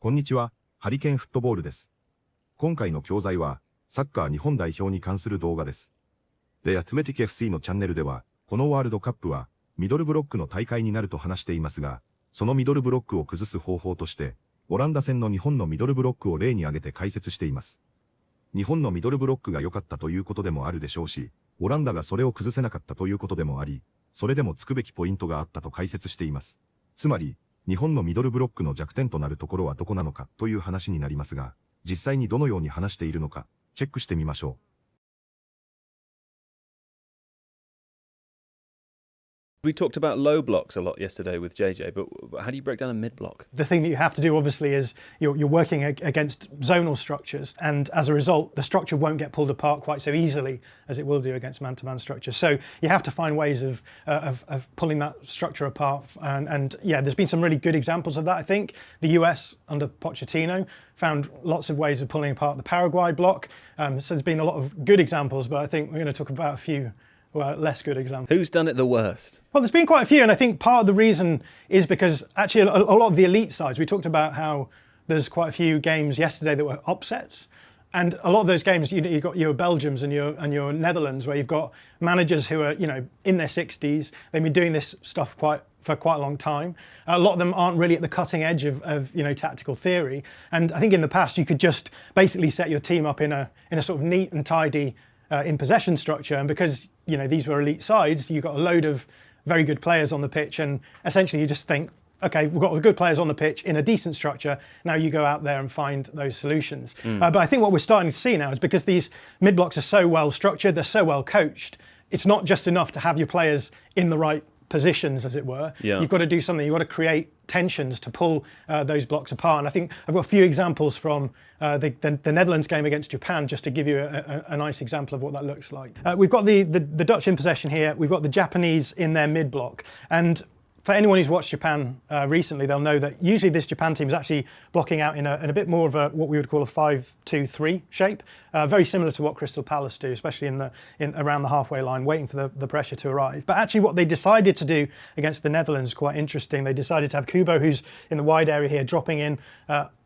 こんにちは、ハリケーンフットボールです。今回の教材は、サッカー日本代表に関する動画です。The Athletic FC のチャンネルでは、このワールドカップは、ミドルブロックの大会になると話していますが、そのミドルブロックを崩す方法として、オランダ戦の日本のミドルブロックを例に挙げて解説しています。日本のミドルブロックが良かったということでもあるでしょうし、オランダがそれを崩せなかったということでもあり、それでもつくべきポイントがあったと解説しています。つまり、日本のミドルブロックの弱点となるところはどこなのかという話になりますが、実際にどのように話しているのか、チェックしてみましょう。We talked about low blocks a lot yesterday with JJ, but how do you break down a mid block? The thing that you have to do, obviously, is you're working against zonal structures, and as a result, the structure won't get pulled apart quite so easily as it will do against man-to-man structures. So you have to find ways of pulling that structure apart, and yeah, there's been some really good examples of that. I think the US under Pochettino found lots of ways of pulling apart the Paraguay block. So there's been a lot of good examples, but I think we're going to talk about a few less good examples. Who's done it the worst? Well, there's been quite a few, and I think part of the reason is because actually a lot of the elite sides, we talked about how there's quite a few games yesterday that were upsets, and a lot of those games, you've got your Belgiums and your Netherlands, where you've got managers who are in their 60s. They've been doing this stuff for quite a long time. A lot of them aren't really at the cutting edge of tactical theory, and I think in the past you could just basically set your team up in a sort of neat and tidy in possession structure, and because these were elite sides, you got a load of very good players on the pitch, and essentially you just think, okay, we've got the good players on the pitch in a decent structure, now you go out there and find those solutions. But I think what we're starting to see now is because these mid blocks are so well structured, they're so well coached, it's not just enough to have your players in the right positions, as it were. Yeah. You've got to do something. You've got to create tensions to pull those blocks apart. And I think I've got a few examples from the Netherlands game against Japan, just to give you a nice example of what that looks like. We've got the Dutch in possession here. We've got the Japanese in their mid block. And for anyone who's watched Japan recently, they'll know that usually this Japan team is actually blocking out in a bit more of what we would call a 5-2-3 shape, very similar to what Crystal Palace do, especially around the halfway line, waiting for the pressure to arrive. But actually what they decided to do against the Netherlands is quite interesting. They decided to have Kubo, who's in the wide area here, dropping in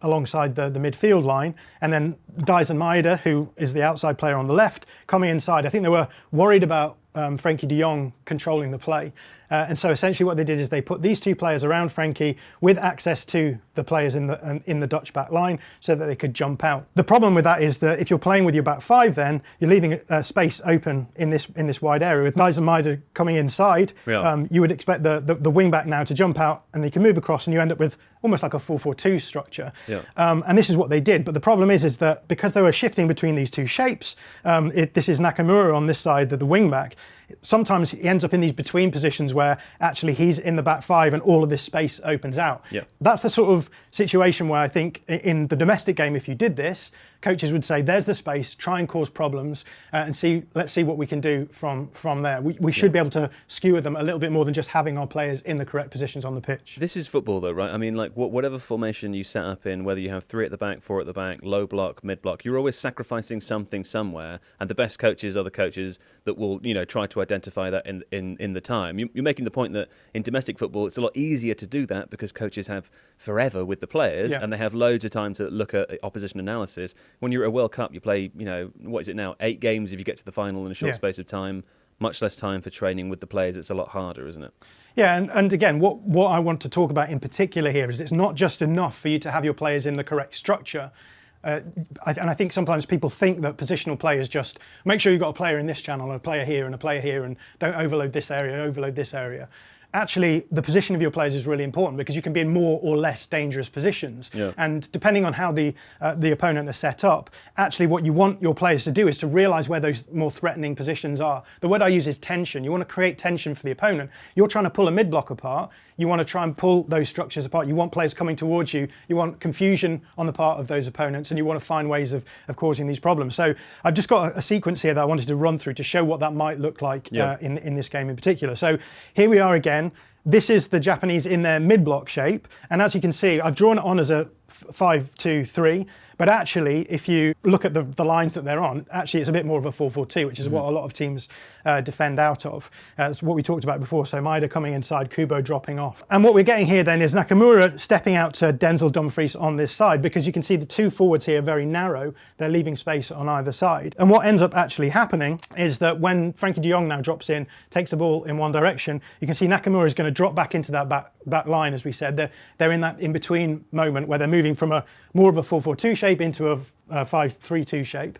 alongside the midfield line, and then Dyson Maeda, who is the outside player on the left, coming inside. I think they were worried about Frenkie de Jong controlling the play. And so essentially what they did is they put these two players around Frenkie with access to the players in the Dutch back line so that they could jump out. The problem with that is that if you're playing with your back five, then you're leaving space open in this wide area. With Dyson Maeda coming inside, Yeah. You would expect the wing back now to jump out, and they can move across, and you end up with almost like a 4-4-2 structure. Yeah. And this is what they did. But the problem is that because they were shifting between these two shapes, this is Nakamura on this side, the wing back. Sometimes he ends up in these between positions where actually he's in the back five and all of this space opens out. Yeah. That's the sort of situation where I think in the domestic game, if you did this, coaches would say, there's the space, try and cause problems, and let's see what we can do from there. We should be able to skewer them a little bit more than just having our players in the correct positions on the pitch. This is football though, right? I mean, like whatever formation you set up in, whether you have 3 at the back, 4 at the back, low block, mid block, you're always sacrificing something somewhere, and the best coaches are the coaches that will, try to identify that in the time. You're making the point that in domestic football, it's a lot easier to do that because coaches have forever with the players, Yeah. and they have loads of time to look at opposition analysis. When you're at a World Cup, you play, what is it now, 8 games if you get to the final in a short Yeah. space of time, much less time for training with the players. It's a lot harder, isn't it? Yeah, and again, what I want to talk about in particular here is it's not just enough for you to have your players in the correct structure. And I think sometimes people think that positional play is just make sure you've got a player in this channel, and a player here, and a player here, and don't overload this area, overload this area. Actually, the position of your players is really important because you can be in more or less dangerous positions. Yeah. And depending on how the opponent is set up, actually what you want your players to do is to realise where those more threatening positions are. The word I use is tension. You want to create tension for the opponent. You're trying to pull a mid-block apart. You want to try and pull those structures apart. You want players coming towards you. You want confusion on the part of those opponents, and you want to find ways of causing these problems. So I've just got a sequence here that I wanted to run through to show what that might look like in this game in particular. So here we are again. This is the Japanese in their mid-block shape, and as you can see, I've drawn it on as a 5-2-3, But actually, if you look at the lines that they're on, actually it's a bit more of a 4-4-2, which is what a lot of teams defend out of. That's what we talked about before. So Maeda coming inside, Kubo dropping off. And what we're getting here then is Nakamura stepping out to Denzel Dumfries on this side, because you can see the two forwards here are very narrow. They're leaving space on either side. And what ends up actually happening is that when Frankie de Jong now drops in, takes the ball in one direction, you can see Nakamura is going to drop back into that back line, as we said. They're in that in-between moment where they're moving from more of a 4-4-2 shape into a 5-3-2 shape.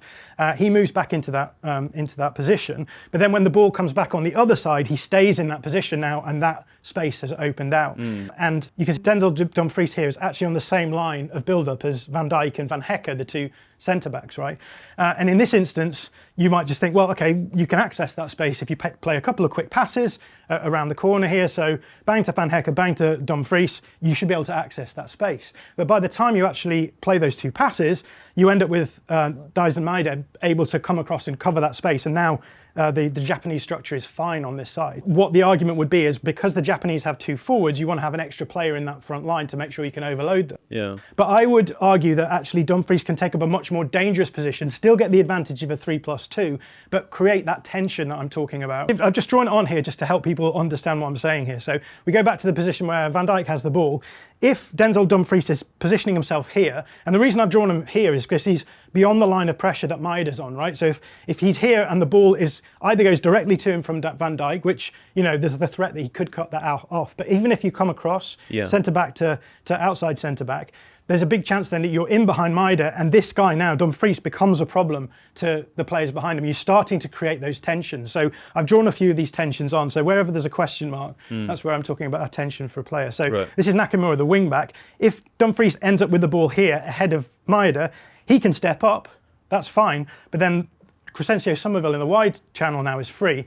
He moves back into that position, but then when the ball comes back on the other side, he stays in that position now, and that space has opened out. And you can see Denzel Dumfries here is actually on the same line of build-up as Van Dijk and Van Hecke, the two centre-backs, right? And in this instance, you might just think, well, okay, you can access that space if you play a couple of quick passes around the corner here. So bang to Van Hecke, bang to Dumfries, you should be able to access that space. But by the time you actually play those two passes, you end up with Daisen Maeda able to come across and cover that space. And now the Japanese structure is fine on this side. What the argument would be is, because the Japanese have two forwards, you want to have an extra player in that front line to make sure you can overload them. Yeah. But I would argue that actually Dumfries can take up a much more dangerous position, still get the advantage of a 3+2, but create that tension that I'm talking about. I've just drawn it on here just to help people understand what I'm saying here. So we go back to the position where Van Dijk has the ball. If Denzel Dumfries is positioning himself here, and the reason I've drawn him here is because he's beyond the line of pressure that Maeda's on, right? So if he's here and the ball is either goes directly to him from Van Dijk, which, you know, there's the threat that he could cut that off. But even if you come across centre-back to outside centre-back, there's a big chance then that you're in behind Maeda, and this guy now, Dumfries, becomes a problem to the players behind him. You're starting to create those tensions. So I've drawn a few of these tensions on. So wherever there's a question mark, that's where I'm talking about a tension for a player. So this is Nakamura, the wing-back. If Dumfries ends up with the ball here ahead of Maeda, he can step up. That's fine. But then Crescencio Somerville in the wide channel now is free.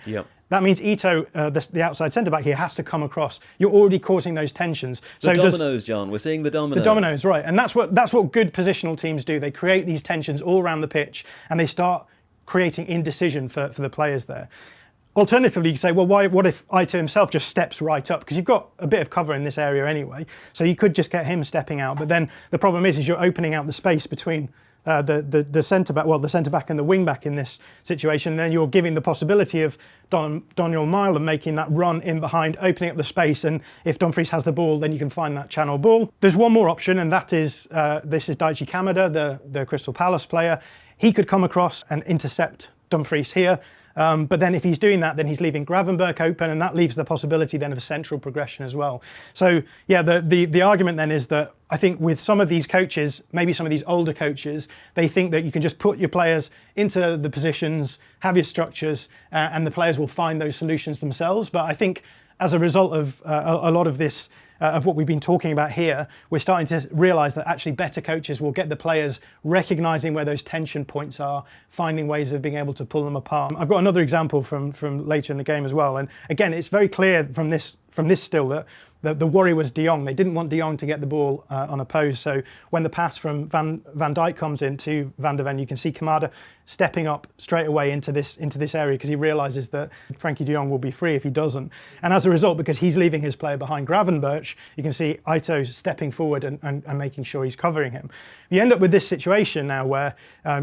That means Ito, the outside centre-back here, has to come across. You're already causing those tensions. The dominoes, John. We're seeing the dominoes. The dominoes, right. And that's what good positional teams do. They create these tensions all around the pitch, and they start creating indecision for the players there. Alternatively, you say, well, what if Ito himself just steps right up? Because you've got a bit of cover in this area anyway. So you could just get him stepping out. But then the problem is you're opening out the space between the centre-back, well, the centre-back and the wing-back in this situation. And then you're giving the possibility of Daniel Mailer making that run in behind, opening up the space. And if Dumfries has the ball, then you can find that channel ball. There's one more option, and that is, this is Daichi Kamada, the Crystal Palace player. He could come across and intercept Dumfries here. But then if he's doing that, then he's leaving Gravenberch open, and that leaves the possibility then of a central progression as well. So yeah, the argument then is that I think with some of these coaches, maybe some of these older coaches, they think that you can just put your players into the positions, have your structures, and the players will find those solutions themselves. But I think as a result of a lot of this, of what we've been talking about here, we're starting to realise that actually better coaches will get the players recognising where those tension points are, finding ways of being able to pull them apart. I've got another example from later in the game as well, and again, it's very clear from this still that the worry was De Jong. They didn't want De Jong to get the ball unopposed. So when the pass from Van Dijk comes in to Van der Ven, you can see Kamada stepping up straight away into this area because he realises that Frankie de Jong will be free if he doesn't. And as a result, because he's leaving his player behind Gravenberch, you can see Ito stepping forward and making sure he's covering him. You end up with this situation now where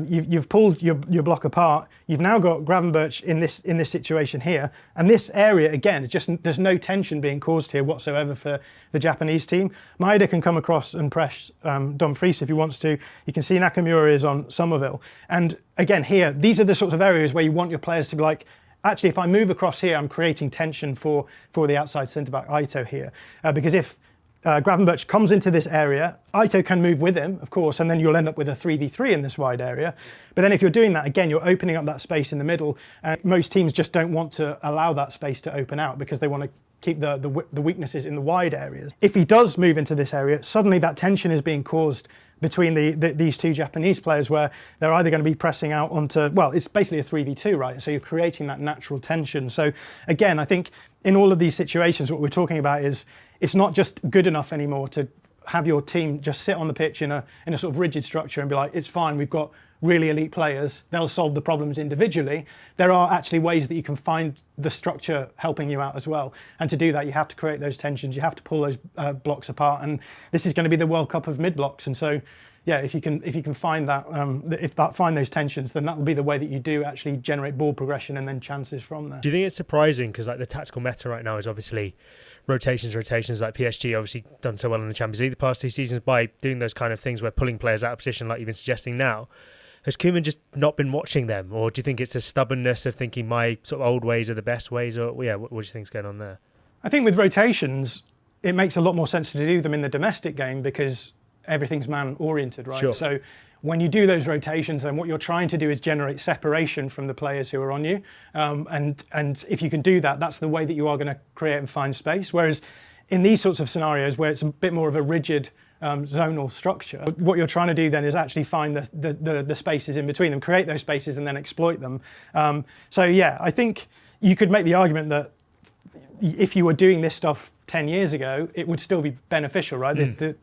you've pulled your block apart. You've now got Gravenberch in this situation here, and this area again, there's no tension being caused here whatsoever for the Japanese team. Maeda can come across and press Dumfries if he wants to. You can see Nakamura is on Somerville, and again here, these are the sorts of areas where you want your players to be like, actually, if I move across here, I'm creating tension for the outside centre-back Ito here, because if Gravenberch comes into this area, Ito can move with him, of course, and then you'll end up with a 3v3 in this wide area. But then if you're doing that, again, you're opening up that space in the middle. Most teams just don't want to allow that space to open out because they want to keep the weaknesses in the wide areas. If he does move into this area, suddenly that tension is being caused between these two Japanese players where they're either going to be pressing out onto, well, it's basically a 3v2, right? So you're creating that natural tension. So again, I think in all of these situations, what we're talking about is it's not just good enough anymore to have your team just sit on the pitch in a sort of rigid structure and be like, it's fine, we've got really elite players, they'll solve the problems individually. There are actually ways that you can find the structure helping you out as well. And to do that, you have to create those tensions, you have to pull those blocks apart. And this is going to be the World Cup of mid-blocks. And so, yeah, if you can find that, find those tensions, then that will be the way that you do actually generate ball progression and then chances from there. Do you think it's surprising, because like the tactical meta right now is obviously rotations, like PSG obviously done so well in the Champions League the past 2 seasons by doing those kind of things where pulling players out of position, like you've been suggesting now. Has Koeman just not been watching them, or do you think it's a stubbornness of thinking my sort of old ways are the best ways, or yeah, what do you think's going on there? I think with rotations, it makes a lot more sense to do them in the domestic game because everything's man-oriented, right? Sure. So when you do those rotations, then what you're trying to do is generate separation from the players who are on you. And if you can do that, that's the way that you are going to create and find space. Whereas in these sorts of scenarios where it's a bit more of a rigid zonal structure, what you're trying to do then is actually find the spaces in between them, create those spaces and then exploit them. So yeah, I think you could make the argument that if you were doing this stuff 10 years ago, it would still be beneficial, right?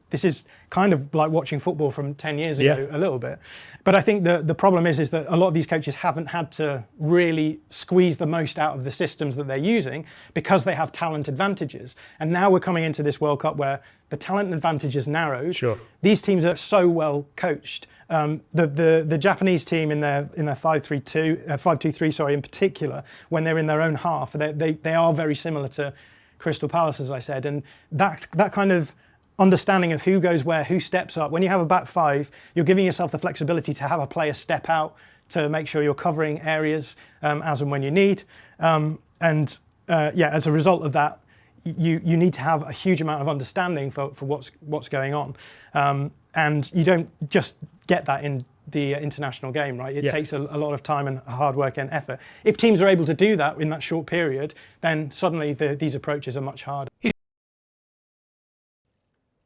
This is kind of like watching football from 10 years ago, a little bit. But I think the problem is that a lot of these coaches haven't had to really squeeze the most out of the systems that they're using because they have talent advantages. And now we're coming into this World Cup where the talent advantage is narrowed. Sure. These teams are so well coached. The Japanese team in their 5-2-3, sorry, in particular, when they're in their own half, they are very similar to Crystal Palace, as I said, and that kind of understanding of who goes where, who steps up. When you have a back five, you're giving yourself the flexibility to have a player step out to make sure you're covering areas as and when you need. Yeah, as a result of that, you need to have a huge amount of understanding for what's going on, and you don't just get that in the international game, right? It takes a lot of time and hard work and effort. If teams are able to do that in that short period, then suddenly these approaches are much harder.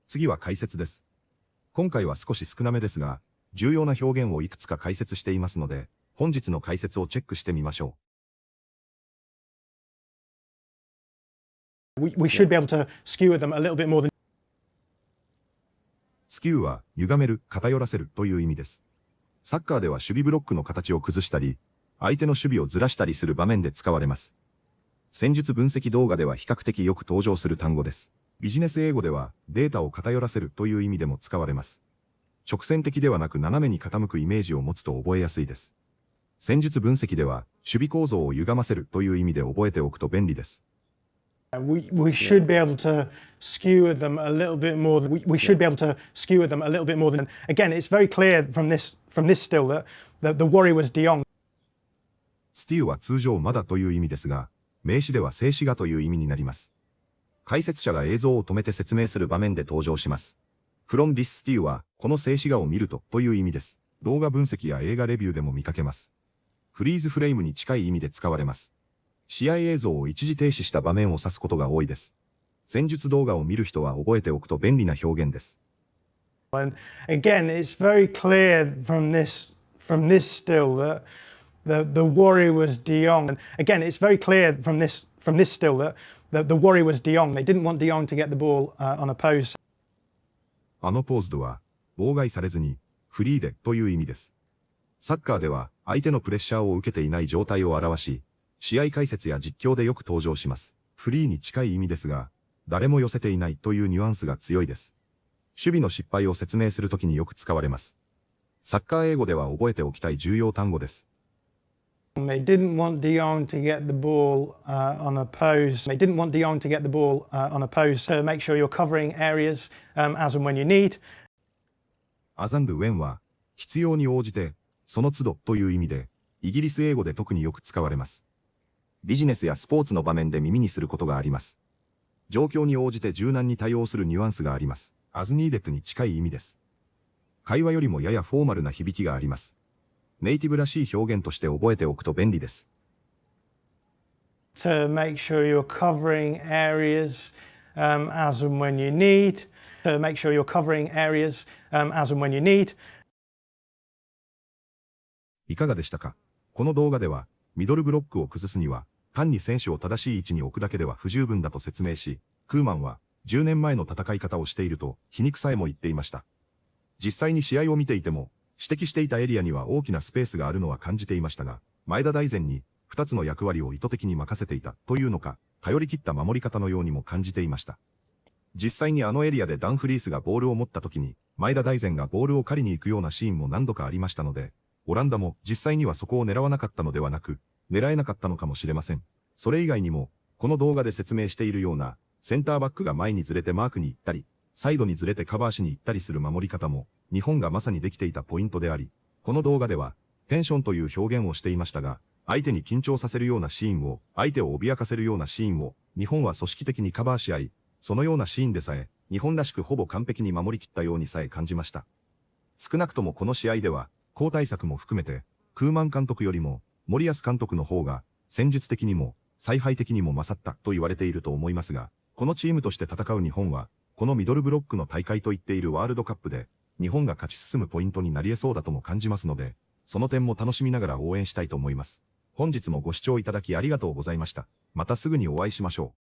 次は解説です。今回は少し少なめですが、重要な表現をいくつか解説していますので、本日の解説をチェックしてみましょWe should be able to skewer them a little bit more than. う。スキューは、歪める、偏らせるという意味です。サッカーでは守備ブロックの形を崩したり、相手の守備をずらしたりする場面で使われます。戦術分析動画では比較的よく登場する単語です。ビジネス英語ではデータを偏らせるという意味でも使われます。直線的ではなく斜めに傾くイメージを持つと覚えやすいです。戦術分析では守備構造を歪ませるという意味で覚えておくと便利です。We should be able to skewer them a little bit more. We should be able to skewer them a little bit more than. Again, it's very clear from this still that the worry was De Jong. スティーは通常まだという意味ですが、名詞では静止画という意味になります。解説者が映像を止めて説明する場面で登場します。From this still はこの静止画を見るという意味です。動画分析や映画レビューでも見かけます。フリーズフレームに近い意味で使われます。試合映像を一時停止した場面を指すことが多いです。戦術動画を見る人は覚えておくと便利な表現です。And again, it's very clear from this still that the worry was De Jong. And again, it's very clear from this still that the worry was De Jong. They didn't want De Jong to get the ball on a pose. あのポーズドは、妨害されずに、フリーでという意味です。サッカーでは、相手のプレッシャーを受けていない状態を表し、試合解説や実況でよく登場します。フリーに近い意味ですが、誰も寄せていないというニュアンスが強いです。守備の失敗を説明するときによく使われます。サッカー英語では覚えておきたい重要単語です。They didn't want De Jong to get the ball on a pose. They didn't want De Jong to get the ball on a pose to make sure you're covering areas as and when you need. As and when は、必要に応じて、その都度という意味で、イギリス英語で特によく使われます。ビジネスやスポーツの場面で耳にすることがあります。状況に応じて柔軟に対応するニュアンスがあります。as needed に近い意味です。会話よりもややフォーマルな響きがあります。ネイティブらしい表現として覚えておくと便利です。To make sure you're covering areas as and when you need. To make sure you're covering areas as and when you need. いかがでしたか？この動画では、ミドルブロックを崩すには、単に選手を正しい位置に置くだけでは不十分だと説明し、クーマンは10年前の戦い方をしていると皮肉さえも言っていました。実際に試合を見ていても、指摘していたエリアには大きなスペースがあるのは感じていましたが、前田大然に2つの役割を意図的に任せていたというのか、頼り切った守り方のようにも感じていました。実際にあのエリアでダンフリースがボールを持った時に、前田大然がボールを狩りに行くようなシーンも何度かありましたので、オランダも実際にはそこを狙わなかったのではなく、狙えなかったのかもしれません。それ以外にも、この動画で説明しているような、センターバックが前にずれてマークに行ったり、サイドにずれてカバーしに行ったりする守り方も、日本がまさにできていたポイントであり、この動画では、テンションという表現をしていましたが、相手に緊張させるようなシーンを、相手を脅かせるようなシーンを、日本は組織的にカバーし合い、そのようなシーンでさえ、日本らしくほぼ完璧に守りきったようにさえ感じました。少なくともこの試合では、交代策も含めて、クーマン監督よりも、森保監督の方が、戦術的にも、采配的にも勝ったと言われていると思いますが、このチームとして戦う日本は、このミドルブロックの大会と言っているワールドカップで、日本が勝ち進むポイントになり得そうだとも感じますので、その点も楽しみながら応援したいと思います。本日もご視聴いただきありがとうございました。またすぐにお会いしましょう。